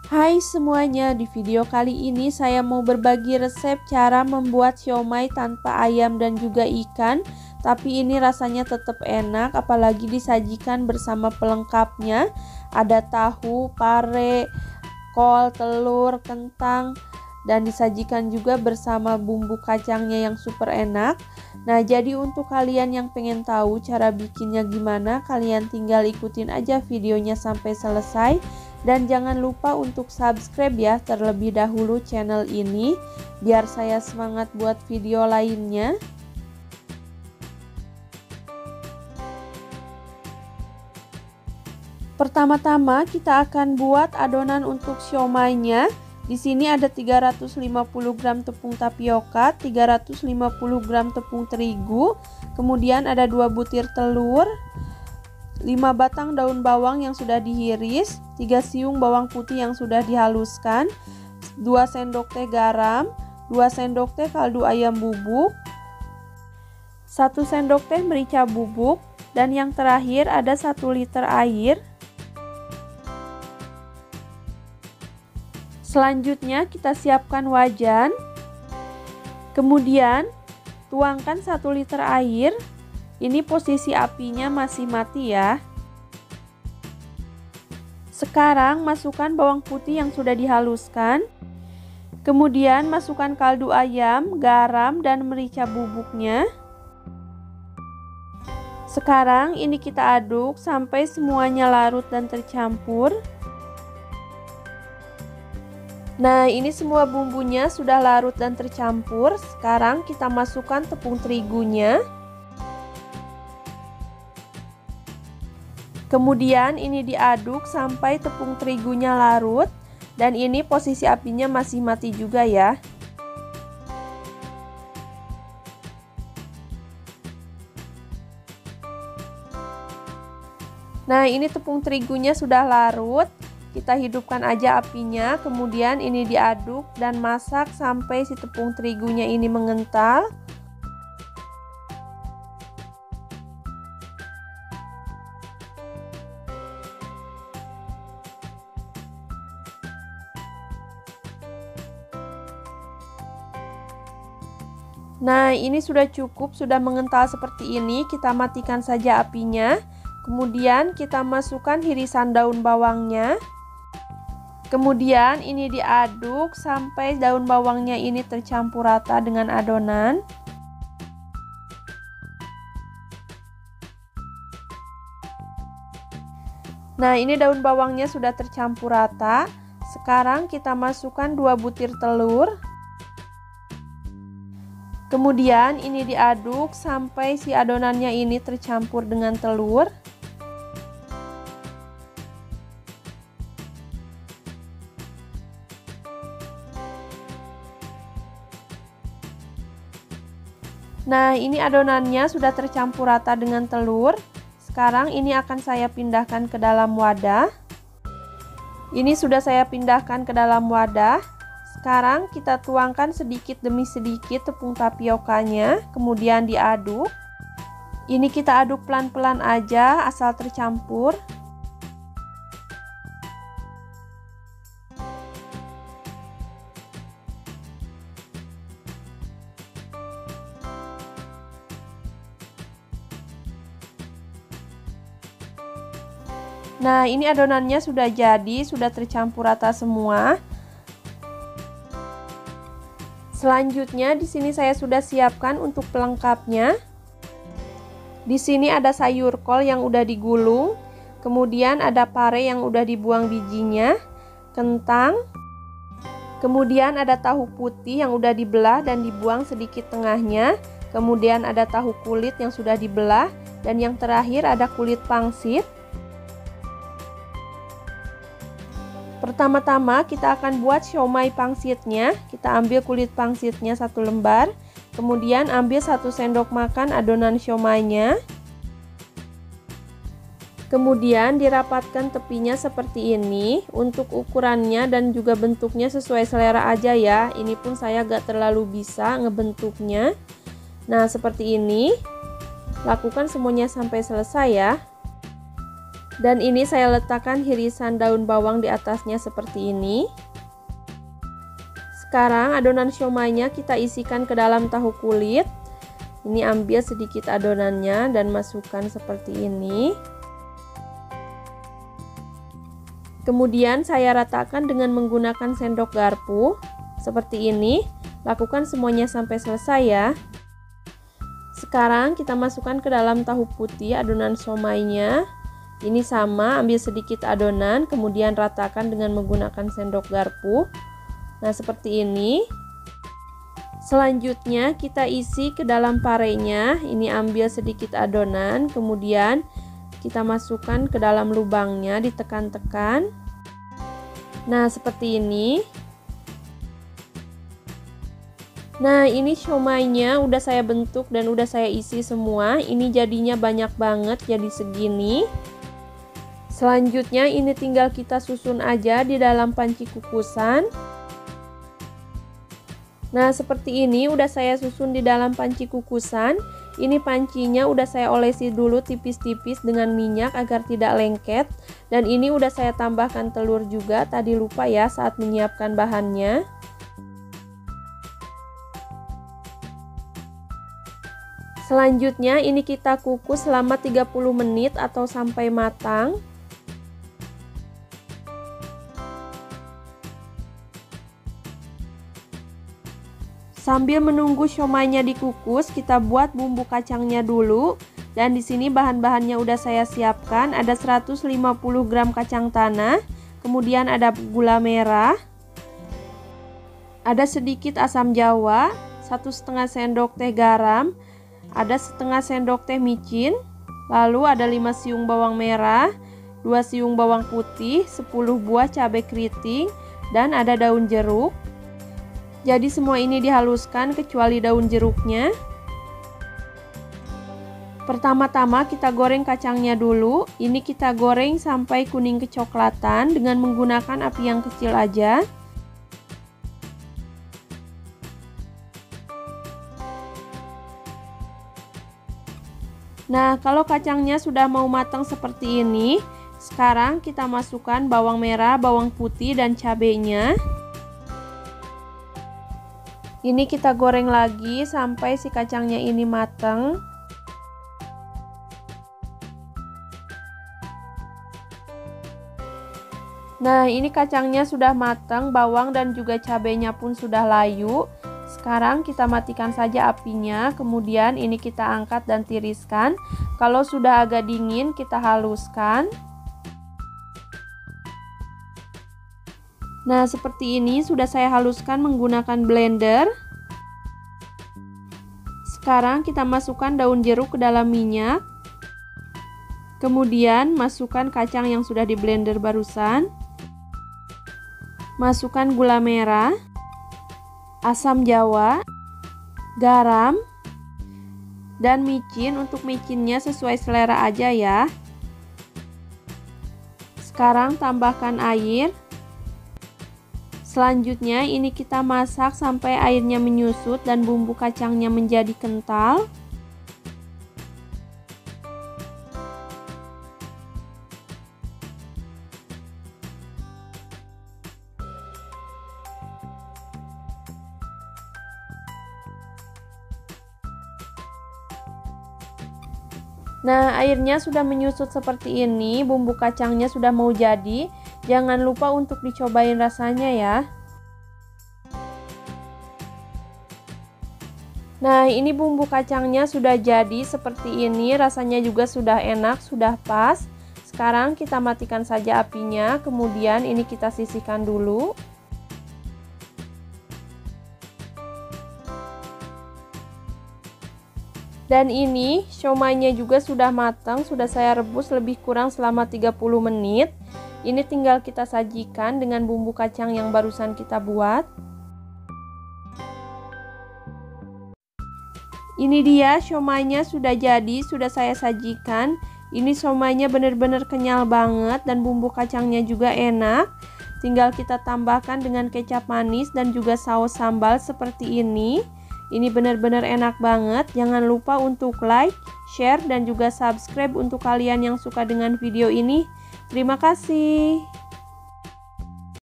Hai semuanya, di video kali ini saya mau berbagi resep cara membuat siomay tanpa ayam dan juga ikan. Tapi ini rasanya tetap enak, apalagi disajikan bersama pelengkapnya. Ada tahu, pare, kol, telur, kentang, dan disajikan juga bersama bumbu kacangnya yang super enak. Nah, jadi untuk kalian yang pengen tahu cara bikinnya gimana, kalian tinggal ikutin aja videonya sampai selesai. Dan jangan lupa untuk subscribe ya terlebih dahulu channel ini, biar saya semangat buat video lainnya. Pertama-tama kita akan buat adonan untuk siomaynya. Di sini ada 350 gram tepung tapioka, 350 gram tepung terigu, kemudian ada 2 butir telur, 5 batang daun bawang yang sudah diiris, 3 siung bawang putih yang sudah dihaluskan, 2 sendok teh garam, 2 sendok teh kaldu ayam bubuk, 1 sendok teh merica bubuk, dan yang terakhir ada 1 liter air. Selanjutnya kita siapkan wajan, kemudian tuangkan 1 liter air. Ini posisi apinya masih mati ya. Sekarang masukkan bawang putih yang sudah dihaluskan. Kemudian masukkan kaldu ayam, garam, dan merica bubuknya. Sekarang ini kita aduk sampai semuanya larut dan tercampur. Nah, ini semua bumbunya sudah larut dan tercampur. Sekarang kita masukkan tepung terigunya. Kemudian ini diaduk sampai tepung terigunya larut, dan ini posisi apinya masih mati juga ya. Nah, ini tepung terigunya sudah larut. Kita hidupkan aja apinya, kemudian ini diaduk dan masak sampai si tepung terigunya ini mengental. Nah, ini sudah cukup, sudah mengental seperti ini. Kita matikan saja apinya. Kemudian kita masukkan irisan daun bawangnya. Kemudian ini diaduk sampai daun bawangnya ini tercampur rata dengan adonan. Nah, ini daun bawangnya sudah tercampur rata. Sekarang kita masukkan 2 butir telur. Kemudian ini diaduk sampai si adonannya ini tercampur dengan telur. Nah, ini adonannya sudah tercampur rata dengan telur. Sekarang ini akan saya pindahkan ke dalam wadah. Ini sudah saya pindahkan ke dalam wadah. Sekarang kita tuangkan sedikit demi sedikit tepung tapiokanya, kemudian diaduk. Ini kita aduk pelan-pelan aja asal tercampur. Nah, ini adonannya sudah jadi, sudah tercampur rata semua. Selanjutnya di sini saya sudah siapkan untuk pelengkapnya. Di sini ada sayur kol yang udah digulung, kemudian ada pare yang udah dibuang bijinya, kentang, kemudian ada tahu putih yang udah dibelah dan dibuang sedikit tengahnya, kemudian ada tahu kulit yang sudah dibelah, dan yang terakhir ada kulit pangsit. Pertama-tama kita akan buat siomay pangsitnya. Kita ambil kulit pangsitnya 1 lembar, kemudian ambil 1 sendok makan adonan siomaynya. Kemudian dirapatkan tepinya seperti ini. Untuk ukurannya dan juga bentuknya sesuai selera aja ya. Ini pun saya gak terlalu bisa ngebentuknya. Nah, seperti ini. Lakukan semuanya sampai selesai ya. Dan ini saya letakkan irisan daun bawang di atasnya seperti ini. Sekarang adonan siomaynya kita isikan ke dalam tahu kulit. Ini ambil sedikit adonannya dan masukkan seperti ini. Kemudian saya ratakan dengan menggunakan sendok garpu seperti ini. Lakukan semuanya sampai selesai ya. Sekarang kita masukkan ke dalam tahu putih adonan siomaynya. Ini sama, ambil sedikit adonan, kemudian ratakan dengan menggunakan sendok garpu. Nah, seperti ini. Selanjutnya kita isi ke dalam parenya. Ini ambil sedikit adonan, kemudian kita masukkan ke dalam lubangnya, ditekan-tekan. Nah, seperti ini. Nah, ini siomaynya udah saya bentuk dan udah saya isi semua. Ini jadinya banyak banget, jadi segini. Selanjutnya ini tinggal kita susun aja di dalam panci kukusan. Nah, seperti ini udah saya susun di dalam panci kukusan. Ini pancinya udah saya olesi dulu tipis-tipis dengan minyak agar tidak lengket. Dan ini udah saya tambahkan telur juga, tadi lupa ya saat menyiapkan bahannya. Selanjutnya ini kita kukus selama 30 menit atau sampai matang. Sambil menunggu siomaynya dikukus, kita buat bumbu kacangnya dulu. Dan di sini bahan-bahannya udah saya siapkan. Ada 150 gram kacang tanah, kemudian ada gula merah, ada sedikit asam jawa, 1,5 sendok teh garam, ada setengah sendok teh micin, lalu ada 5 siung bawang merah, 2 siung bawang putih, 10 buah cabai keriting, dan ada daun jeruk. Jadi semua ini dihaluskan kecuali daun jeruknya. Pertama-tama kita goreng kacangnya dulu. Ini kita goreng sampai kuning kecoklatan dengan menggunakan api yang kecil aja. Nah, kalau kacangnya sudah mau matang seperti ini, sekarang kita masukkan bawang merah, bawang putih, dan cabenya. Ini kita goreng lagi sampai si kacangnya ini matang. Nah, ini kacangnya sudah matang, bawang dan juga cabenya pun sudah layu. Sekarang kita matikan saja apinya, kemudian ini kita angkat dan tiriskan. Kalau sudah agak dingin, kita haluskan. Nah, seperti ini sudah saya haluskan menggunakan blender. Sekarang kita masukkan daun jeruk ke dalam minyak. Kemudian masukkan kacang yang sudah di blender barusan. Masukkan gula merah, asam jawa, garam, dan micin. Untuk micinnya sesuai selera aja ya. Sekarang tambahkan air. Selanjutnya ini kita masak sampai airnya menyusut dan bumbu kacangnya menjadi kental. Nah, airnya sudah menyusut seperti ini, bumbu kacangnya sudah mau jadi. Jangan lupa untuk dicobain rasanya ya. Nah, ini bumbu kacangnya sudah jadi seperti ini, rasanya juga sudah enak, sudah pas. Sekarang kita matikan saja apinya, kemudian ini kita sisihkan dulu. Dan ini siomaynya juga sudah matang, sudah saya rebus lebih kurang selama 30 menit. Ini tinggal kita sajikan dengan bumbu kacang yang barusan kita buat. Ini dia siomaynya sudah jadi, sudah saya sajikan. Ini siomaynya benar-benar kenyal banget dan bumbu kacangnya juga enak. Tinggal kita tambahkan dengan kecap manis dan juga saus sambal seperti ini. Ini benar-benar enak banget. Jangan lupa untuk like, share, dan juga subscribe untuk kalian yang suka dengan video ini. Terima kasih.